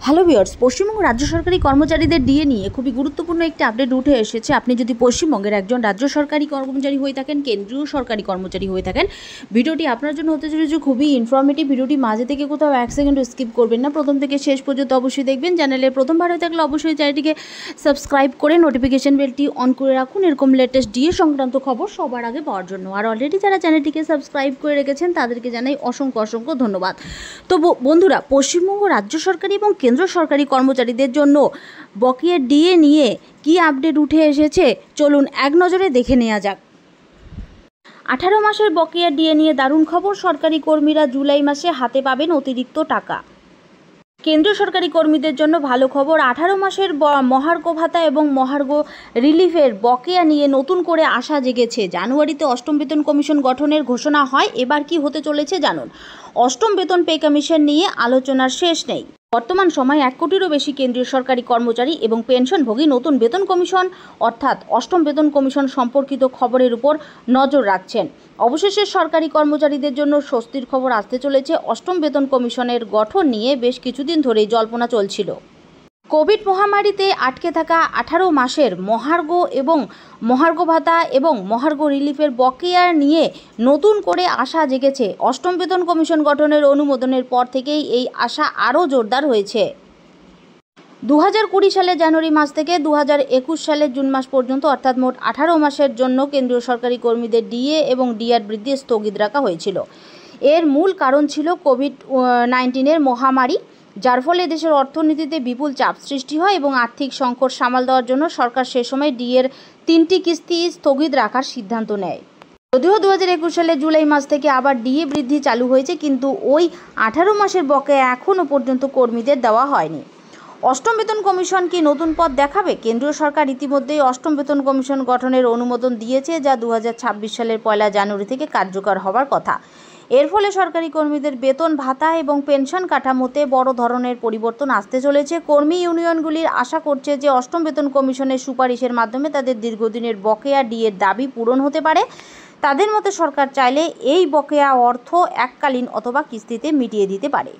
Hello viewers, Paschimbanga রাজ্য সরকারি কর্মচারীদের ডিএ নিয়ে খুবই গুরুত্বপূর্ণ একটি আপডেট উঠে এসেছে। আপনি যদি পশ্চিমবঙ্গের একজন রাজ্য সরকারি কর্মচারী হয়ে থাকেন, কেন্দ্রীয় সরকারি কর্মচারী হয়ে থাকেন, ভিডিওটি আপনার জন্য হতে চলেছে খুবই ইনফরমেটিভ। ভিডিওটি মাঝে থেকে কোথাও এক সেকেন্ডও স্কিপ করবেন না, প্রথম থেকে শেষ পর্যন্ত অবশ্যই দেখবেন। চ্যানেলে প্রথমবার হয়ে থাকলে অবশ্যই চ্যানেলটিকে সাবস্ক্রাইব করে নোটিফিকেশন বেলটি অন করে রাখুন এরকম লেটেস্ট ডিএ সংক্রান্ত খবর সবার আগে পাওয়ার জন্য। আর অলরেডি যারা চ্যানেলটিকে সাবস্ক্রাইব করে রেখেছেন তাদেরকে জানাই অসংখ্য ধন্যবাদ। তো বন্ধুরা, পশ্চিমবঙ্গ রাজ্য সরকারি এবং কেন্দ্র সরকারি কর্মচারীদের জন্য বকেয়া ডিএ নিয়ে কি আপডেট উঠে এসেছে চলুন এক নজরে দেখে নেওয়া যাক। 18 মাসের বকেয়া ডিএ নিয়ে দারুণ খবর, সরকারি কর্মীরা জুলাই মাসে হাতে পাবেন অতিরিক্ত টাকা। কেন্দ্রীয় সরকারি কর্মীদের জন্য ভালো খবর, 18 মাসের মহার্ঘ ভাতা এবং মহার্ঘ রিলিফের বকেয়া নিয়ে নতুন করে আশা জেগেছে। জানুয়ারিতে অষ্টম বেতন কমিশন গঠনের ঘোষণা হয়, এবার কি হতে চলেছে জানুন। অষ্টম বেতন পে কমিশন নিয়ে আলোচনার শেষ নেই। বর্তমান সময়ে 1 কোটিরও বেশি কেন্দ্রীয় সরকারি কর্মচারী এবং পেনশনভোগী নতুন বেতন কমিশন অর্থাৎ অষ্টম বেতন কমিশন সম্পর্কিত খবরের উপর নজর রাখছেন। অবশেষে সরকারি কর্মচারীদের জন্য স্বস্তির খবর আসতে চলেছে। অষ্টম বেতন কমিশনের গঠন নিয়ে বেশ কিছুদিন ধরেই জল্পনা চলছিল। কোভিড মহামারীতে আটকে থাকা 18 মাসের মহার্ঘ এবং মহার্ঘ ভাতা এবং মহার্ঘ রিলিফের বকেয়া নিয়ে নতুন করে আশা জেগেছে। অষ্টম বেতন কমিশন গঠনের অনুমোদনের পর থেকেই এই আশা আরও জোরদার হয়েছে। 2020 সালের জানুয়ারি মাস থেকে 2021 সালের জুন মাস পর্যন্ত অর্থাৎ মোট 18 মাসের জন্য কেন্দ্রীয় সরকারি কর্মীদের ডিএ এবং ডিআর বৃদ্ধি স্থগিত রাখা হয়েছিল। এর মূল কারণ ছিল কোভিড-19 মহামারী, যার ফলে দেশের অর্থনীতিতে বিপুল চাপ সৃষ্টি হয় এবং আর্থিক সংকট সামাল দেওয়ার জন্য সরকার সে সময় ডিএর 3টি কিস্তি স্থগিত রাখার সিদ্ধান্ত নেয়। যদিও 2021 সালের জুলাই মাস থেকে আবার ডিএ বৃদ্ধি চালু হয়েছে, কিন্তু ওই 18 মাসের বকেয়া এখনও পর্যন্ত কর্মীদের দেওয়া হয়নি। অষ্টম বেতন কমিশন কি নতুন পথ দেখাবে? কেন্দ্রীয় সরকার ইতিমধ্যেই অষ্টম বেতন কমিশন গঠনের অনুমোদন দিয়েছে, যা 2026 সালের 1 জানুয়ারি থেকে কার্যকর হওয়ার কথা। এর ফলে সরকারি কর্মীদের বেতন, ভাতা এবং পেনশন কাঠামোতে বড় ধরনের পরিবর্তন আসতে চলেছে। কর্মী ইউনিয়নগুলির আশা করছে যে অষ্টম বেতন কমিশনের সুপারিশের মাধ্যমে তাদের দীর্ঘদিনের বকেয়া ডিএর দাবি পূরণ হতে পারে। তাদের মতে সরকার চাইলে এই বকেয়া অর্থ এককালীন অথবা কিস্তিতে মিটিয়ে দিতে পারে।